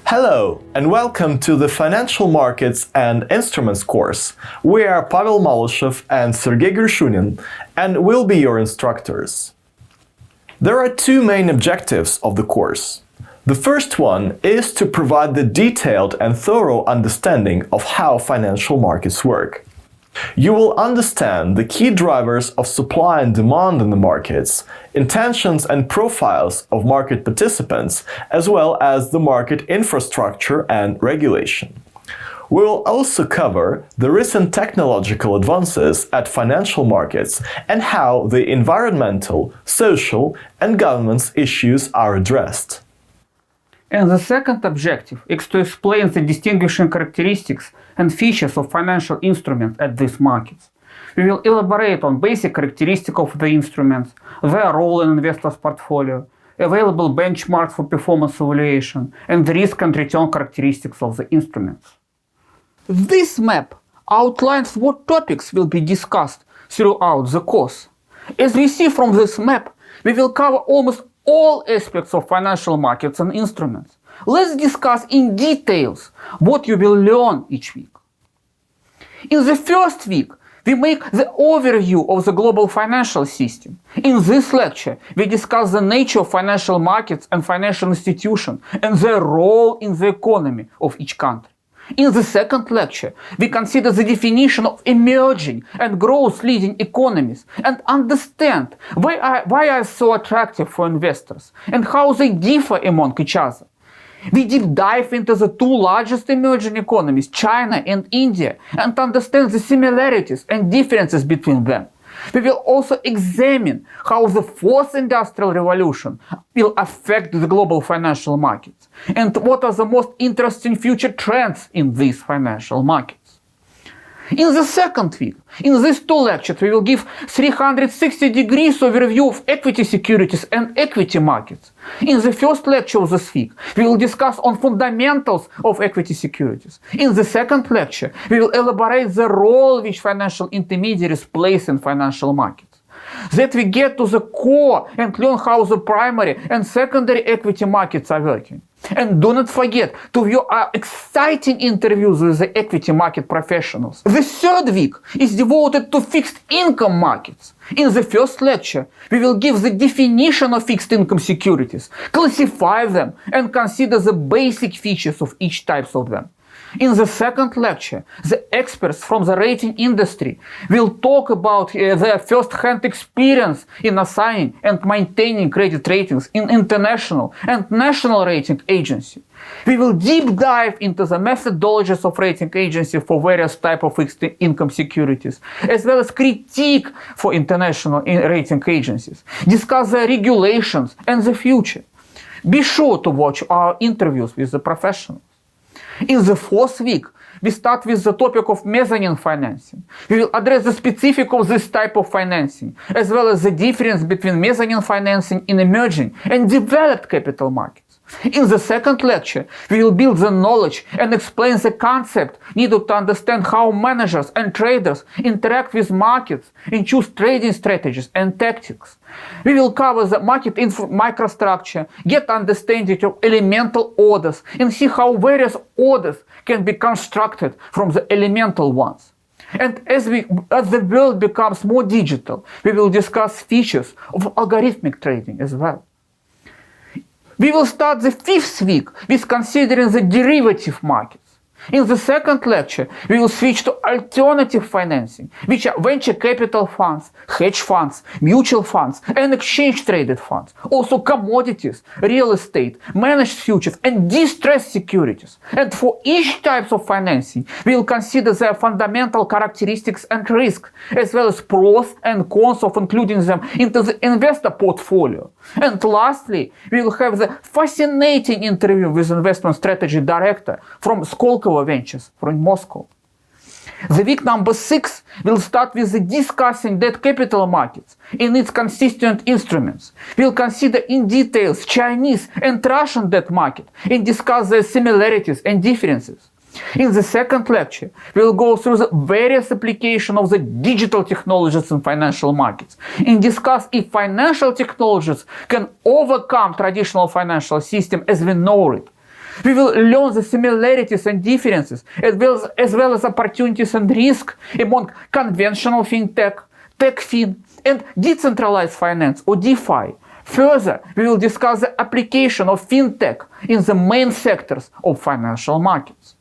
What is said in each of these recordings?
Hello and welcome to the Financial Markets and Instruments course. We are Pavel Malyshev and Sergey Gershunin, and we'll be your instructors. There are two main objectives of the course. The first one is to provide the detailed and thorough understanding of how financial markets work. You will understand the key drivers of supply and demand in the markets, intentions and profiles of market participants, as well as the market infrastructure and regulation. We will also cover the recent technological advances at financial markets and how the environmental, social, and governance issues are addressed. And the second objective is to explain the distinguishing characteristics and features of financial instruments at these markets. We will elaborate on basic characteristics of the instruments, their role in investors' portfolio, available benchmarks for performance evaluation, and the risk and return characteristics of the instruments. This map outlines what topics will be discussed throughout the course. As we see from this map, we will cover almost all aspects of financial markets and instruments. Let's discuss in details what you will learn each week. In the first week, we make the overview of the global financial system. In this lecture, we discuss the nature of financial markets and financial institutions and their role in the economy of each country. In the second lecture, we consider the definition of emerging and growth-leading economies and understand why are so attractive for investors and how they differ among each other. We deep dive into the two largest emerging economies, China and India, and understand the similarities and differences between them. We will also examine how the fourth industrial revolution will affect the global financial markets and what are the most interesting future trends in these financial markets. In the second week, in these two lectures, we will give 360 degrees overview of equity securities and equity markets. In the first lecture of this week, we will discuss on fundamentals of equity securities. In the second lecture, we will elaborate the role which financial intermediaries play in financial markets. That we get to the core and learn how the primary and secondary equity markets are working. And do not forget to view our exciting interviews with the equity market professionals. The third week is devoted to fixed income markets. In the first lecture, we will give the definition of fixed income securities, classify them, and consider the basic features of each type of them. In the second lecture, the experts from the rating industry will talk about their first-hand experience in assigning and maintaining credit ratings in international and national rating agencies. We will deep dive into the methodologies of rating agencies for various types of fixed income securities, as well as critique for international rating agencies, discuss their regulations and the future. Be sure to watch our interviews with the professionals. In the fourth week, we start with the topic of mezzanine financing. We will address the specifics of this type of financing, as well as the difference between mezzanine financing in emerging and developed capital markets. In the second lecture, we will build the knowledge and explain the concept needed to understand how managers and traders interact with markets and choose trading strategies and tactics. We will cover the market microstructure, get understanding of elemental orders, and see how various orders can be constructed from the elemental ones. And as the world becomes more digital, we will discuss features of algorithmic trading as well. We will start the fifth week with considering the derivative markets. In the second lecture, we will switch to alternative financing, which are venture capital funds, hedge funds, mutual funds, and exchange-traded funds. Also commodities, real estate, managed futures, and distressed securities. And for each type of financing, we will consider their fundamental characteristics and risk, as well as pros and cons of including them into the investor portfolio. And lastly, we will have the fascinating interview with investment strategy director from Skolkovo Ventures from Moscow. The week number 6 will start with the discussing debt capital markets and its constituent instruments. We'll consider in details Chinese and Russian debt market and discuss their similarities and differences. In the second lecture, we'll go through the various applications of the digital technologies in financial markets and discuss if financial technologies can overcome traditional financial system as we know it. We will learn the similarities and differences, as well as opportunities and risks among conventional fintech, techfin, and decentralized finance, or DeFi. Further, we will discuss the application of fintech in the main sectors of financial markets.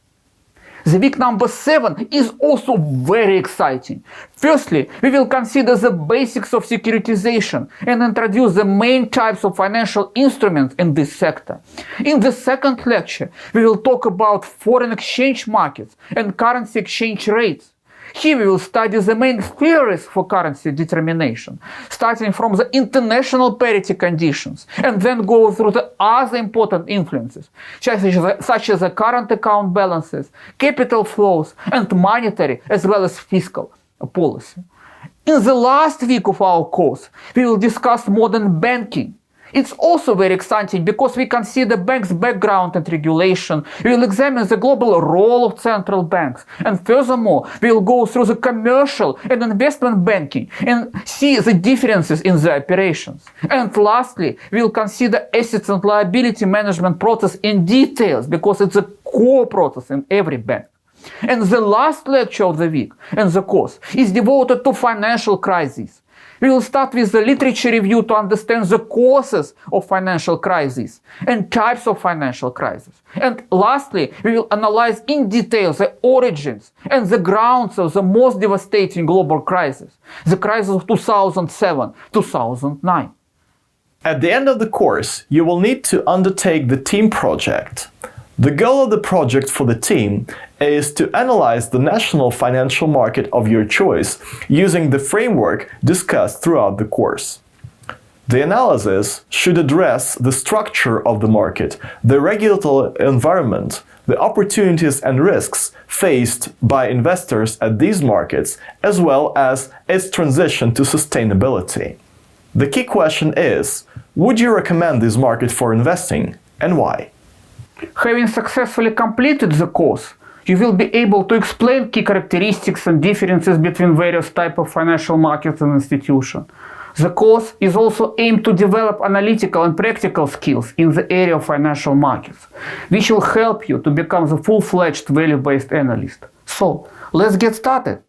The week number 7 is also very exciting. Firstly, we will consider the basics of securitization and introduce the main types of financial instruments in this sector. In the second lecture, we will talk about foreign exchange markets and currency exchange rates. Here we will study the main theories for currency determination, starting from the international parity conditions, and then go through the other important influences, such as the current account balances, capital flows, and monetary as well as fiscal policy. In the last week of our course, we will discuss modern banking. It's also very exciting because we consider banks' background and regulation. We will examine the global role of central banks. And furthermore, we will go through the commercial and investment banking and see the differences in the operations. And lastly, we will consider assets and liability management process in details because it's a core process in every bank. And the last lecture of the week and the course is devoted to financial crises. We will start with the literature review to understand the causes of financial crises and types of financial crises. And lastly, we will analyze in detail the origins and the grounds of the most devastating global crisis, the crisis of 2007-2009. At the end of the course, you will need to undertake the team project. The goal of the project for the team is to analyze the national financial market of your choice using the framework discussed throughout the course. The analysis should address the structure of the market, the regulatory environment, the opportunities and risks faced by investors at these markets, as well as its transition to sustainability. The key question is, would you recommend this market for investing, and why? Having successfully completed the course, you will be able to explain key characteristics and differences between various types of financial markets and institutions. The course is also aimed to develop analytical and practical skills in the area of financial markets, which will help you to become the full-fledged value-based analyst. So, let's get started.